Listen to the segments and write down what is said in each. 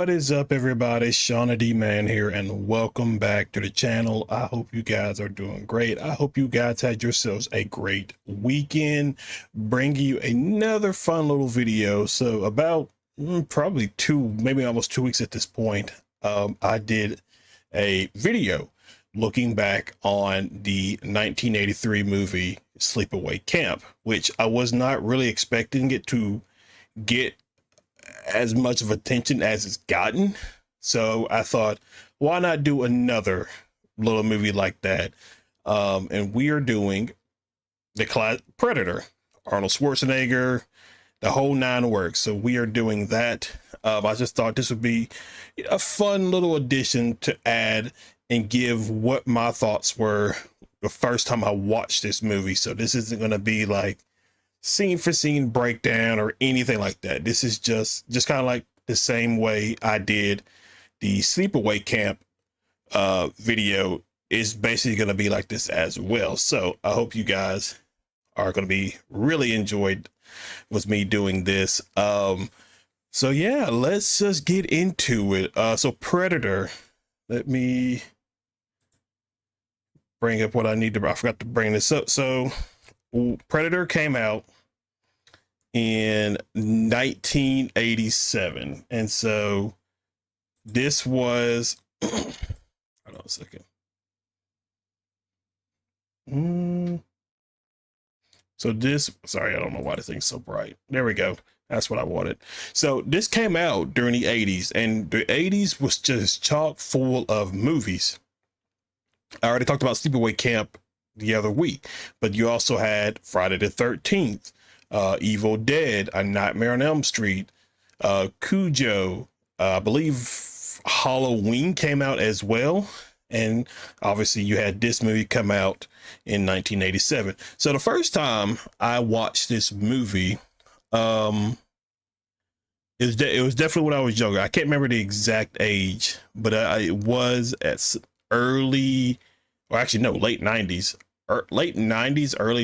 What is up, everybody? Shauna D Man here, and welcome back to the channel. I hope you guys are doing great. I hope you guys had yourselves a great weekend. Bringing you another fun little video. So about probably maybe almost 2 weeks at this point, I did a video looking back on the 1983 movie Sleepaway Camp, which I was not really expecting it to get as much of attention as it's gotten. So I thought, why not do another little movie like that? And we are doing the class Predator, Arnold Schwarzenegger, the whole nine works. So we are doing that. I just thought this would be a fun little addition to add and give what my thoughts were the first time I watched this movie. So this isn't going to be like scene for scene breakdown or anything like that. This is just kind of like the same way I did the Sleepaway Camp video is basically going to be like this as well. So I hope you guys are going to be really enjoyed with me doing this. So yeah, let's just get into it. So Predator, let me bring up what I need to, I forgot to bring this up. So Predator came out in 1987, and so this was hold on a second. So this, sorry, I don't know why this thing's so bright. There we go. That's what I wanted. So this came out during the 80s, and the 80s was just chock full of movies. I already talked about Sleepaway Camp the other week, but you also had Friday the 13th, Evil Dead, A Nightmare on Elm Street, Cujo, I believe Halloween came out as well. And obviously you had this movie come out in 1987. So the first time I watched this movie, it was definitely when I was younger. I can't remember the exact age, but it was at early, or actually no, late 90s, early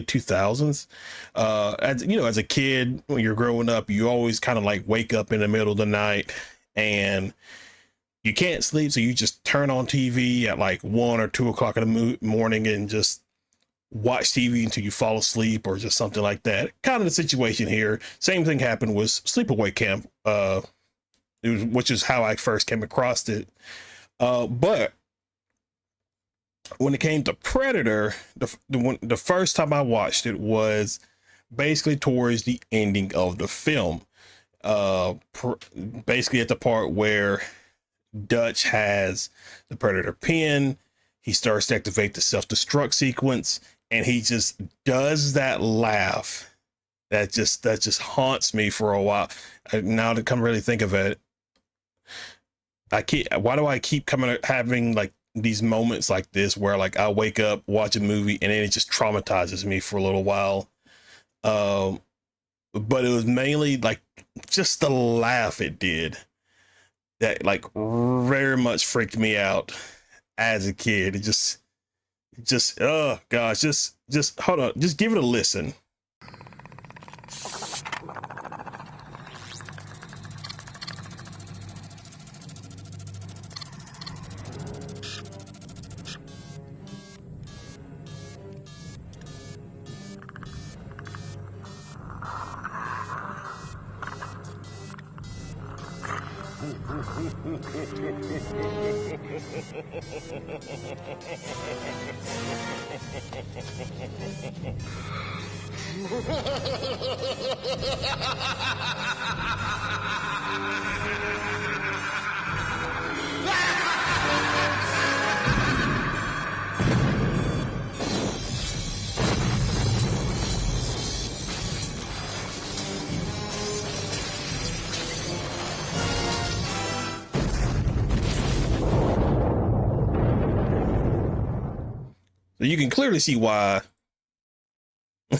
2000s. As you know, as a kid, when you're growing up, you always kind of like wake up in the middle of the night and you can't sleep, so you just turn on TV at like 1 or 2 o'clock in the morning and just watch TV until you fall asleep or just something like that. Kind of the situation here. Same thing happened with Sleepaway Camp, which is how I first came across it. But when it came to Predator, the first time I watched it was basically towards the ending of the film. Basically at the part where Dutch has the Predator pin, he starts to activate the self-destruct sequence, and he just does that laugh that just haunts me for a while. Now to come really think of it, why do I keep having like these moments like this where like I wake up, watch a movie, and then it just traumatizes me for a little while. But it was mainly like just the laugh it did that like very much freaked me out as a kid. It just oh gosh, just hold on, just give it a listen. So you can clearly see why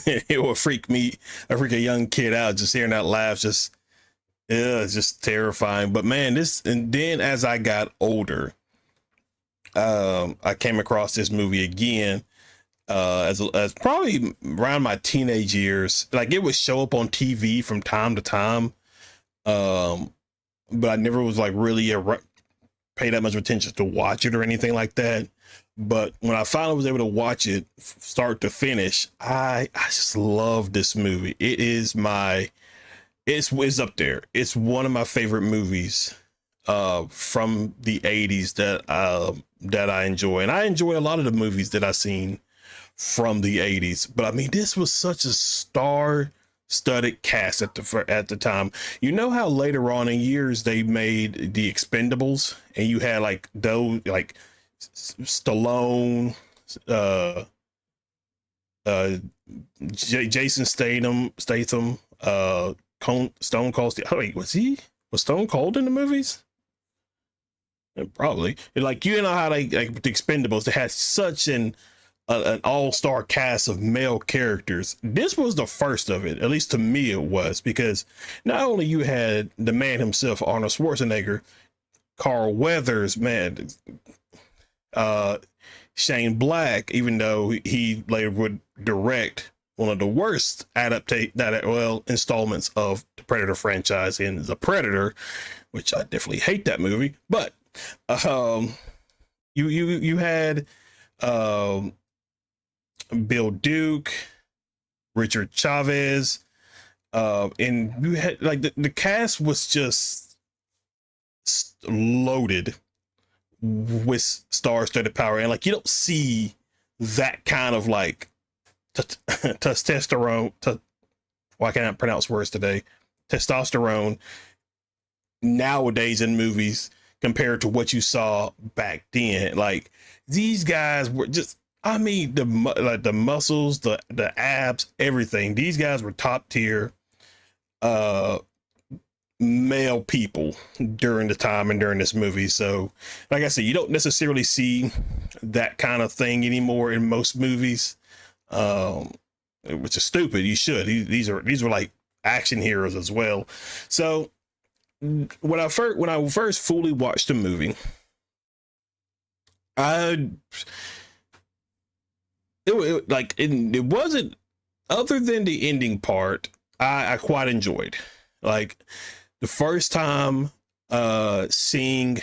it will freak a young kid out, just hearing that laugh. It's just terrifying. But man, and then as I got older, I came across this movie again, as probably around my teenage years. Like it would show up on TV from time to time. but I never was like really pay that much attention to watch it or anything like that. But when I finally was able to watch it start to finish, I just love this movie. It is it's up there. It's one of my favorite movies from the 80s that I enjoy. And I enjoy a lot of the movies that I've seen from the 80s. But I mean, this was such a star-studded cast at the time. You know how later on in years they made the Expendables, and you had like those like Stallone, uh, uh, Jason Statham, Stone Cold. Oh wait, was Stone Cold in the movies? Probably. Like, you know how they like the Expendables, they had such an all-star cast of male characters. This was the first of it, at least to me it was, because not only you had the man himself, Arnold Schwarzenegger, Carl Weathers, man, uh Shane Black, even though he later would direct one of the worst installments of the Predator franchise in The Predator, which I definitely hate that movie. But um you had um Bill Duke, Richard Chavez, and you had like the cast was just loaded with star-studded power, and like you don't see that kind of like testosterone. Why can't I pronounce words today? Testosterone nowadays in movies compared to what you saw back then. Like, these guys were just, I mean, the muscles, the abs, everything. These guys were top tier male people during the time and during this movie. So like I said, you don't necessarily see that kind of thing anymore in most movies, which is stupid. You should. These were like action heroes as well. So when I first fully watched the movie, I it wasn't, other than the ending part, I quite enjoyed. Like, the first time seeing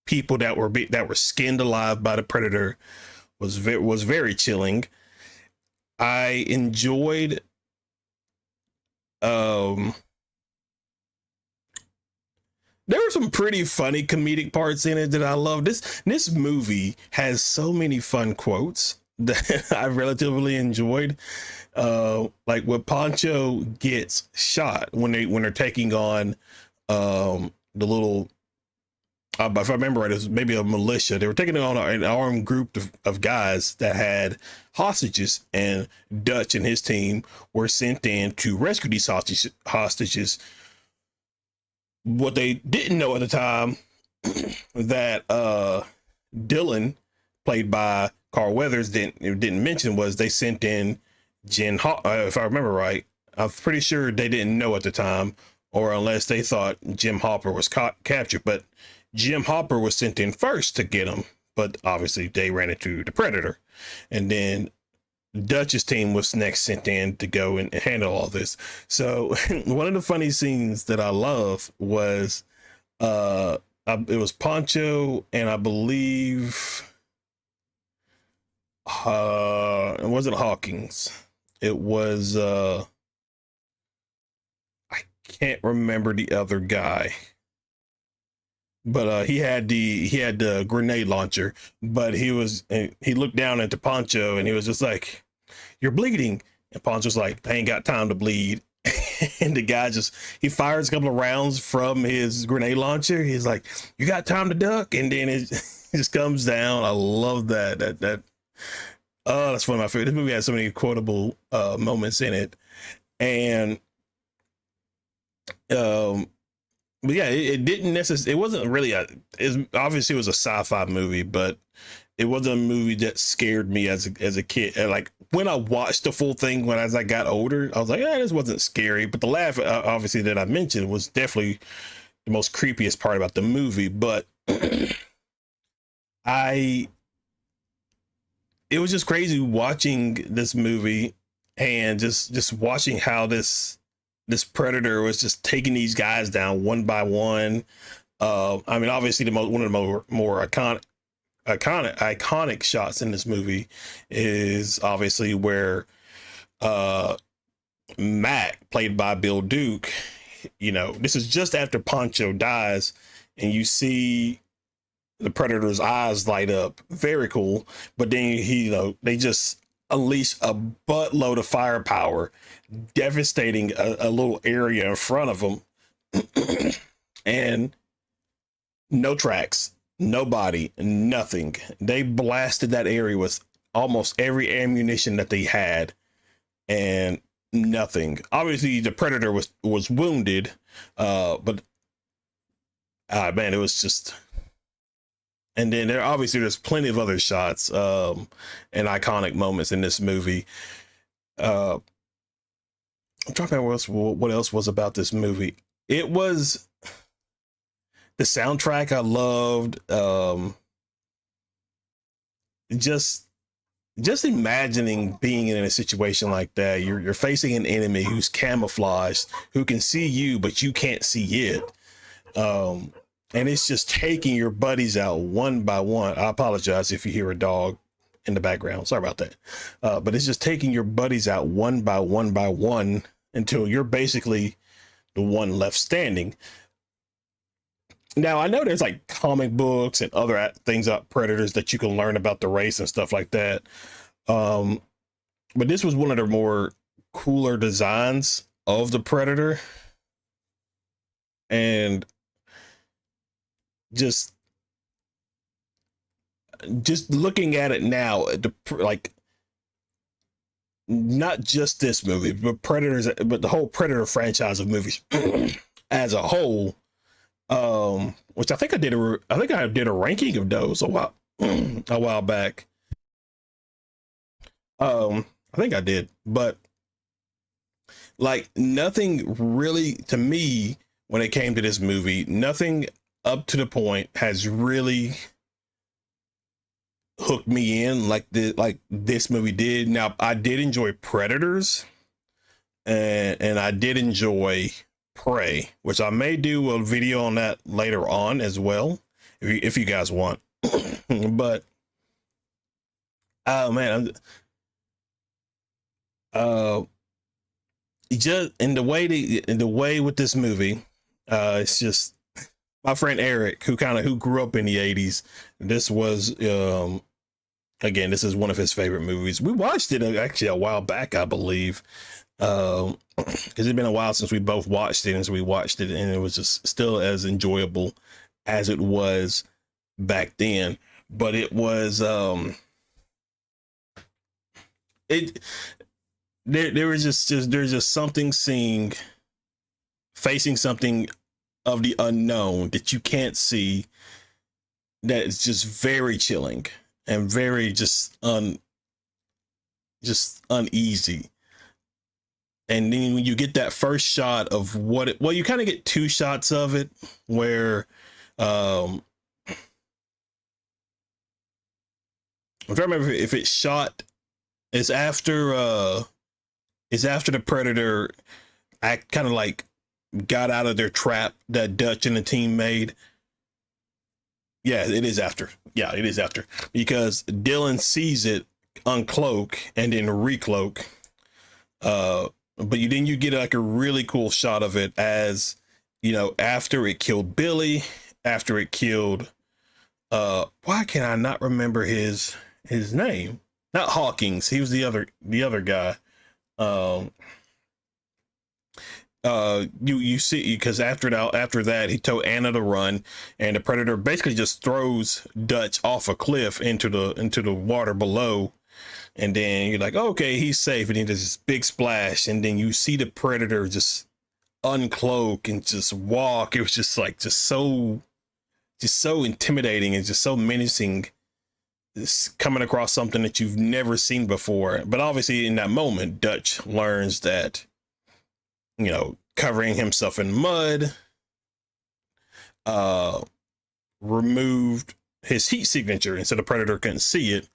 people that were skinned alive by the Predator was very chilling. I enjoyed there were some pretty funny comedic parts in it that I love. This movie has so many fun quotes that I relatively enjoyed. Like when Pancho gets shot when they're taking on the little, if I remember right, it was maybe a militia. They were taking on an armed group of guys that had hostages, and Dutch and his team were sent in to rescue these hostages. What they didn't know at the time that Dylan, played by Carl Weathers, didn't mention was they sent in if I remember right. I'm pretty sure they didn't know at the time, or unless they thought Jim Hopper was captured. But Jim Hopper was sent in first to get him, but obviously they ran into the Predator, and then Dutch's team was next sent in to go and handle all this. So one of the funny scenes that I love was it was Pancho, and I believe it wasn't Hawkins. It was I can't remember the other guy, but he had the grenade launcher. But he looked down at the Pancho, and he was just like, "You're bleeding," and Pancho's like, "I ain't got time to bleed." And the guy he fires a couple of rounds from his grenade launcher. He's like, "You got time to duck?" And then it just comes down. I love that. Oh, that's one of my favorite. This movie has so many quotable moments in it. And but yeah, it didn't necessarily, it wasn't really obviously it was a sci-fi movie, but it wasn't a movie that scared me as a kid. And like, when I watched the full thing, as I got older, I was like, this wasn't scary. But the laugh, obviously, that I mentioned was definitely the most creepiest part about the movie. But it was just crazy watching this movie, and just watching how this this predator was just taking these guys down one by one. I mean, obviously one of the more iconic shots in this movie is obviously where Mac, played by Bill Duke, this is just after Pancho dies, and you see the predator's eyes light up. Very cool. But then they just unleash a buttload of firepower, devastating a little area in front of them. And no tracks, no body, nothing. They blasted that area with almost every ammunition that they had, and nothing. Obviously the predator was wounded, but man, it was just. And then there's plenty of other shots and iconic moments in this movie. I'm trying to remember what else was about this movie. It was the soundtrack I loved. Just imagining being in a situation like that. You're facing an enemy who's camouflaged, who can see you, but you can't see it. And it's just taking your buddies out one by one. I apologize if you hear a dog in the background. Sorry about that. But it's just taking your buddies out one by one until you're basically the one left standing. Now, I know there's like comic books and other things about predators that you can learn about the race and stuff like that. But this was one of the more cooler designs of the predator. And just looking at it now, not just this movie, but but the whole Predator franchise of movies as a whole, which I think I did a ranking of those a while back. I think I did, but like nothing really, to me, when it came to this movie, nothing up to the point has really hooked me in like this movie did. Now, I did enjoy Predators, and I did enjoy Prey, which I may do a video on that later on as well, if you guys want. But oh man, just in the way with this movie, it's just. My friend Eric, who grew up in the 80s, this was, again, this is one of his favorite movies. We watched it actually a while back, I believe, because it's been a while since we both watched it, and so we watched it, and it was just still as enjoyable as it was back then. But it was, there's just something facing something of the unknown that you can't see, that is just very chilling and very just uneasy. And then when you get that first shot of you kind of get two shots of it, where I'm trying to remember if it's shot, it's after the predator act kind of like got out of their trap that Dutch and the team made. Yeah, it is after. Yeah, it is after, because Dylan sees it uncloak and then recloak. But then you get like a really cool shot of it as, after it killed Billy, after it killed, why can I not remember his name? Not Hawkins. He was the other guy. You see, because after that he told Anna to run, and the predator basically just throws Dutch off a cliff into the water below, and then you're like, okay, he's safe, and then there's this big splash, and then you see the predator just uncloak and just walk. It was just so intimidating and just so menacing, coming across something that you've never seen before. But obviously in that moment, Dutch learns that, covering himself in mud, removed his heat signature, and so the predator couldn't see it.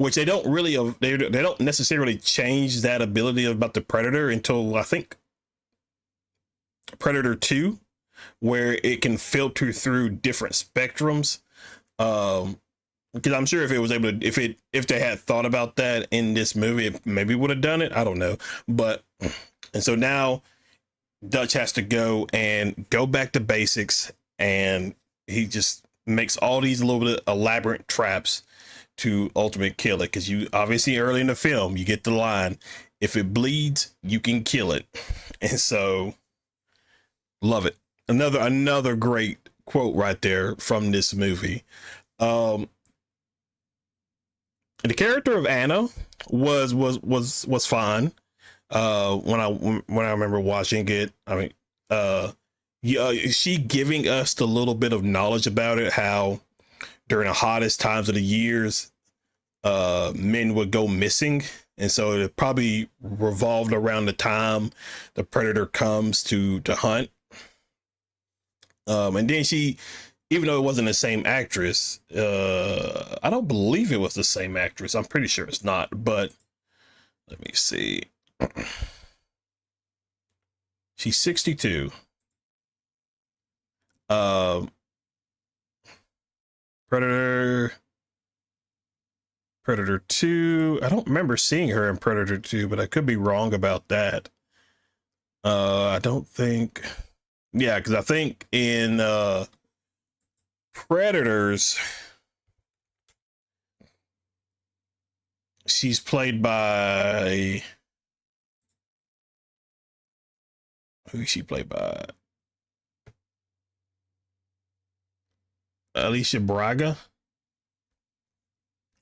which they don't really they don't necessarily change that ability about the Predator until I think Predator 2, where it can filter through different spectrums. Because I'm sure if it was able to, if they had thought about that in this movie, it maybe would have done it. I don't know. But and so now Dutch has to go back to basics, and he just makes all these little bit of elaborate traps to ultimate kill it. Because you obviously early in the film you get the line, if it bleeds you can kill it. And so love it. Another great quote right there from this movie. The character of Anna was fine. When I remember watching it, I mean, yeah, she giving us the little bit of knowledge about it, how during the hottest times of the years, men would go missing. And so it probably revolved around the time the Predator comes to hunt. And then she, even though it wasn't the same actress, I don't believe it was the same actress. I'm pretty sure it's not, but let me see. She's 62. Predator 2. I don't remember seeing her in Predator 2, but I could be wrong about that. I don't think. Yeah, because I think in Predators, she's played by, who is she played by? Alicia Braga.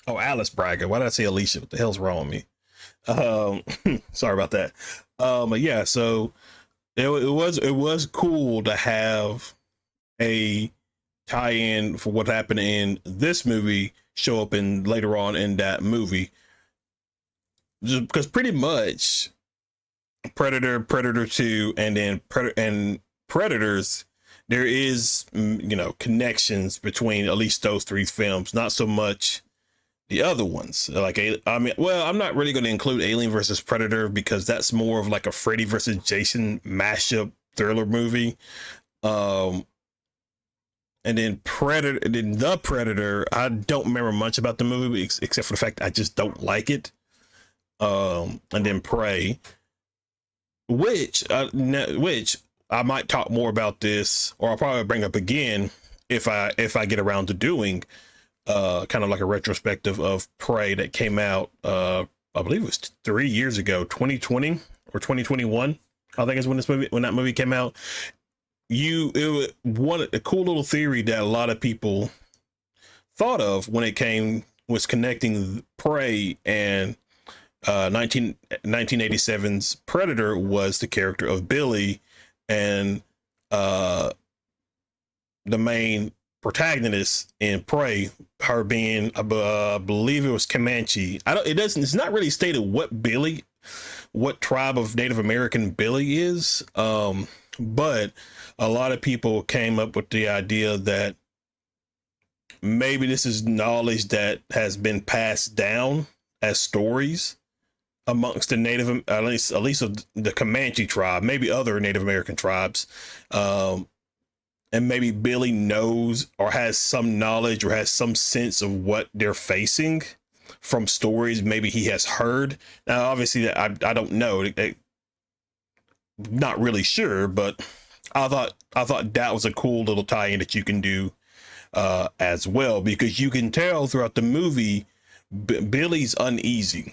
Oh, Alice Braga. Why did I say Alicia? What the hell's wrong with me? Sorry about that. But yeah, so it was cool to have a tie-in for what happened in this movie show up in later on in that movie, just because pretty much Predator 2, and then Predators, there is, you know, connections between at least those three films, not so much the other ones. Like, I mean, well, I'm not really going to include Alien versus Predator because that's more of like a Freddy versus Jason mashup thriller movie. And then the Predator, I don't remember much about the movie except for the fact I just don't like it. And then Prey, which I might talk more about this, or I'll probably bring up again if I get around to doing kind of like a retrospective of Prey that came out, I believe it was 3 years ago, 2020 or 2021. I think is when that movie came out. It was a cool little theory that a lot of people thought of when it was connecting Prey and 1987's Predator was the character of Billy, and the main protagonist in Prey, her being, I believe it was Comanche. It's not really stated what tribe of Native American Billy is, but a lot of people came up with the idea that maybe this is knowledge that has been passed down as stories amongst the Native, at least of the Comanche tribe, maybe other Native American tribes. And maybe Billy knows or has some knowledge or has some sense of what they're facing from stories maybe he has heard. Now, obviously, I don't know. Not really sure, but I thought that was a cool little tie-in that you can do as well, because you can tell throughout the movie Billy's uneasy.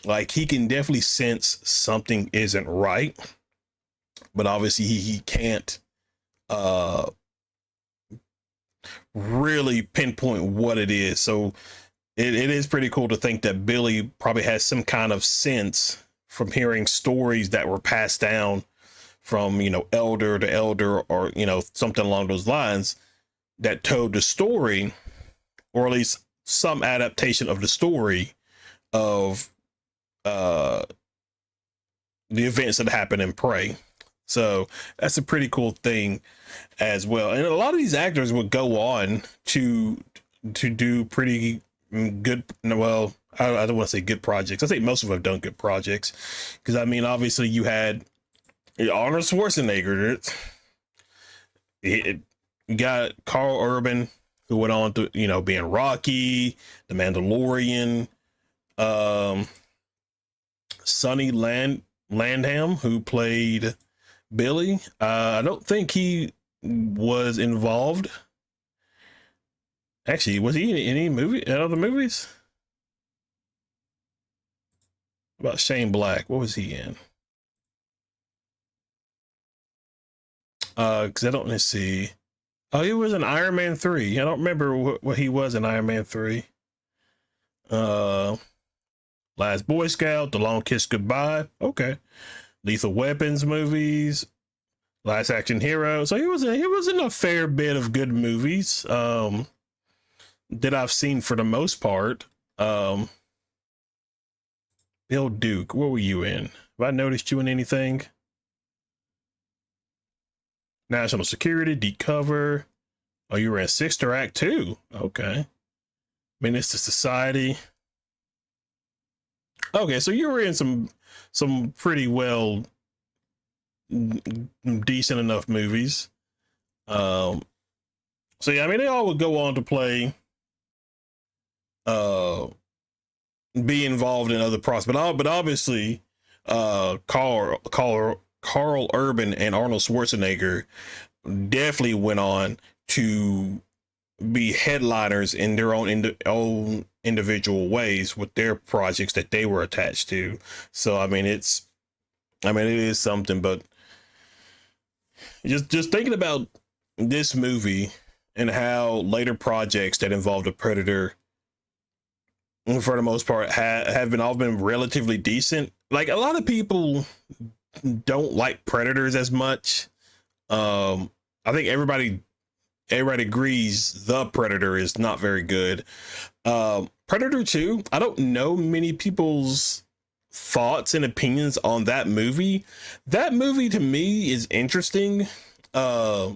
Like, he can definitely sense something isn't right, but obviously he can't really pinpoint what it is. So it is pretty cool to think that Billy probably has some kind of sense from hearing stories that were passed down from, you know, elder to elder, or, you know, something along those lines, that told the story, or at least some adaptation of the story of the events that happened in Prey. So that's a pretty cool thing as well. And a lot of these actors would go on to do pretty good. Well, I don't want to say good projects. I think most of them have done good projects because I mean, obviously, you had Arnold Schwarzenegger. You got Carl Urban, who went on to being Rocky, The Mandalorian. Um, Sonny Landham, who played Billy. I don't think he was involved. Actually, was he in any other movies? About Shane Black, what was he in? Because I don't, let's see. Oh, he was in Iron Man 3. I don't remember what he was in Iron Man 3. Uh, Last Boy Scout, The Long Kiss Goodbye. Okay. Lethal Weapons movies, Last Action Hero. So he was in a fair bit of good movies that I've seen for the most part. Um, Bill Duke, what were you in? Have I noticed you in anything? National Security, Deep Cover. Oh, you were in Sister Act 2. Okay. Menace to Society. Okay, so you were in some pretty well decent enough movies. Um so yeah, I mean they all would go on to play uh be involved in other projects, but obviously Carl Urban and Arnold Schwarzenegger definitely went on to be headliners in their own individual ways with their projects that they were attached to. So I mean it is something, but just thinking about this movie and how later projects that involved a predator for the most part have been all been relatively decent. Like a lot of people don't like predators as much. I think everybody agrees the Predator is not very good. Predator 2, I don't know many people's thoughts and opinions on that movie. That movie to me is interesting. Uh,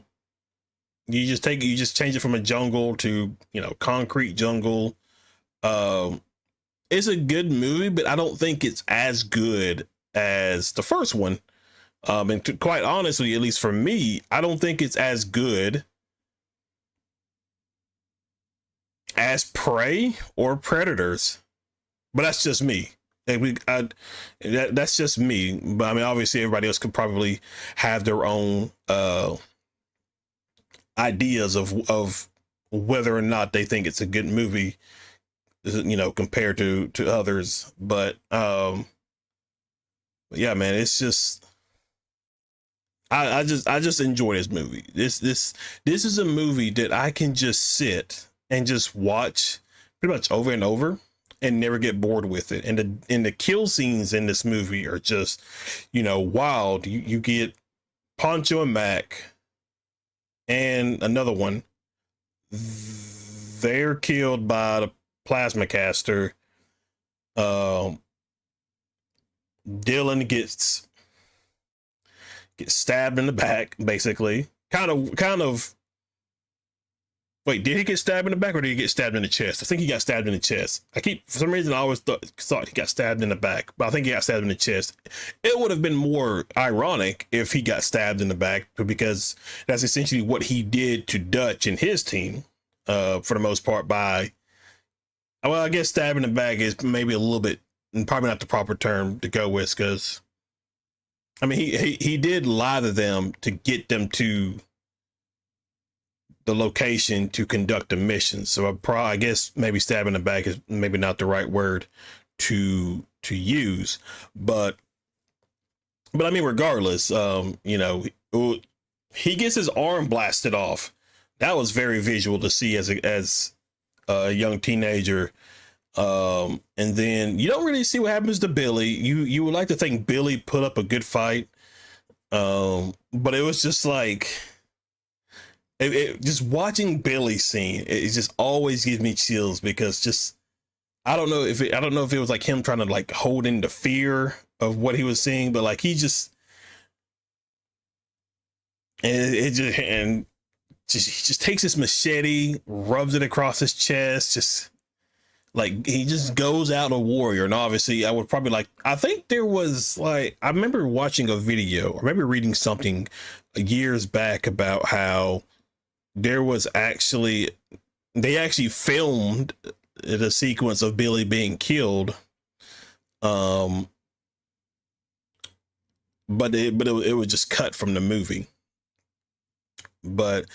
you just change it from a jungle to concrete jungle. Um, it's a good movie, but I don't think it's as good as the first one. And quite honestly, at least for me, I don't think it's as good as Prey or Predators. But that's just me. That's just me. But I mean, obviously, everybody else could probably have their own ideas of whether or not they think it's a good movie, compared to others. But yeah, man, it's just I just enjoy this movie. This is a movie that I can just sit and just watch pretty much over and over and never get bored with it. And the kill scenes in this movie are just, wild. You get Poncho and Mac and another one. They're killed by the plasma caster. Dylan gets stabbed in the back, basically. Kind of. Wait, did he get stabbed in the back or did he get stabbed in the chest? I think he got stabbed in the chest. For some reason, I always thought he got stabbed in the back, but I think he got stabbed in the chest. It would have been more ironic if he got stabbed in the back, because that's essentially what he did to Dutch and his team, for the most part. Well, I guess stabbing in the back is maybe a little bit, probably not the proper term to go with, because I mean, he did lie to them to get them to the location to conduct a mission. So I guess maybe stabbing the back is maybe not the right word to use, but I mean, regardless, he gets his arm blasted off. That was very visual to see as a young teenager. And then you don't really see what happens to Billy. You would like to think Billy put up a good fight. But it was just like, just watching Billy scene, it just always gives me chills, because I don't know if it was like him trying to like hold in the fear of what he was seeing, but like he just he just takes his machete, rubs it across his chest, just Like he just goes out a warrior. And obviously I would probably like, I think there was like, I remember watching a video, or maybe reading something years back about how there was actually, they actually filmed the sequence of Billy being killed. But it was just cut from the movie. But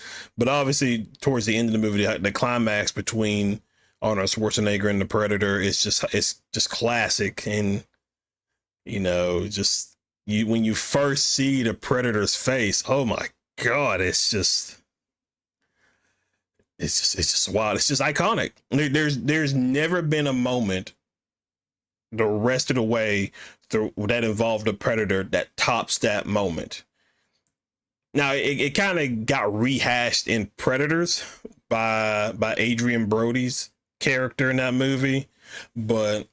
obviously towards the end of the movie, the climax between Arnold Schwarzenegger and the Predator is just classic. And you know, just when you first see the Predator's face, oh my God, it's just wild. It's just iconic. There's never been a moment the rest of the way through that involved a Predator that tops that moment. Now it kind of got rehashed in Predators by Adrian Brody's character in that movie, but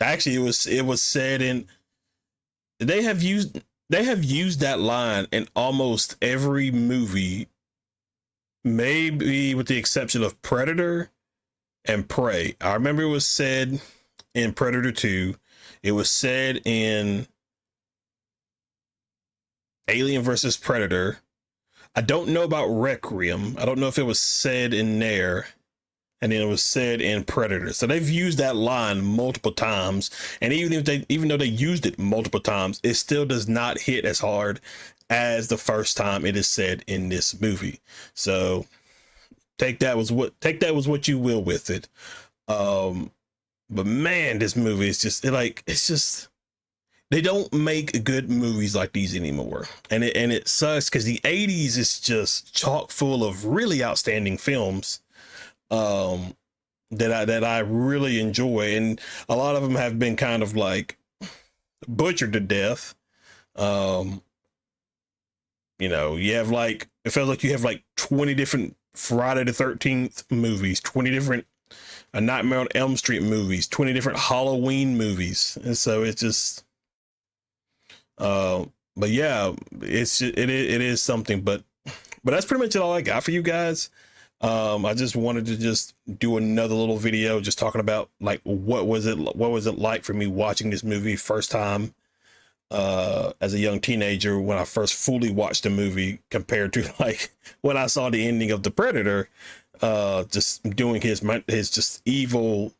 actually it was said in, they have used that line in almost every movie, maybe with the exception of Predator and Prey. I remember it was said in Predator 2. It was said in Alien versus Predator. I don't know about Requiem. I don't know if it was said in there. And then it was said in Predator. So they've used that line multiple times. And even though they used it multiple times, it still does not hit as hard as the first time it is said in this movie. So take that was what you will with it. But man, this movie is just they don't make good movies like these anymore. And it sucks because the 80s is just chock full of really outstanding films that I really enjoy. And a lot of them have been kind of like butchered to death. You know, you have like, it feels like you have like 20 different Friday the 13th movies, 20 different A Nightmare on Elm Street movies, 20 different Halloween movies. And so it's just, but yeah, it is something, but that's pretty much all I got for you guys. I just wanted to just do another little video just talking about like what was it like for me watching this movie first time as a young teenager, when I first fully watched the movie, compared to like when I saw the ending of The Predator, just doing his just evil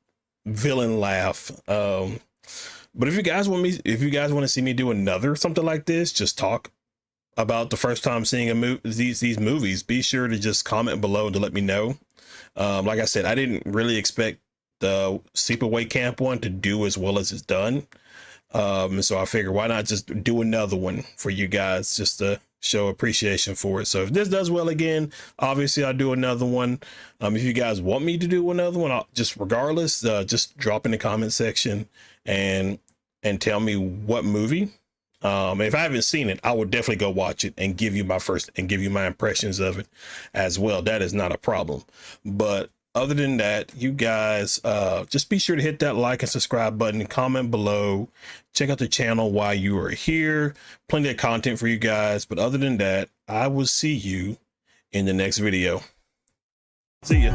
villain laugh. But if you guys want to see me do another something like this, just talk about the first time seeing these movies, be sure to just comment below to let me know. Like I said, I didn't really expect the Sleepaway Camp one to do as well as it's done. So I figured, why not just do another one for you guys, just to show appreciation for it. So if this does well again, obviously I'll do another one. If you guys want me to do another one, regardless, just drop in the comment section and tell me what movie. If I haven't seen it, I will definitely go watch it and give you my impressions of it as well. That is not a problem. But other than that, you guys, just be sure to hit that like and subscribe button and comment below. Check out the channel while you are here. Plenty of content for you guys. But other than that, I will see you in the next video. See ya.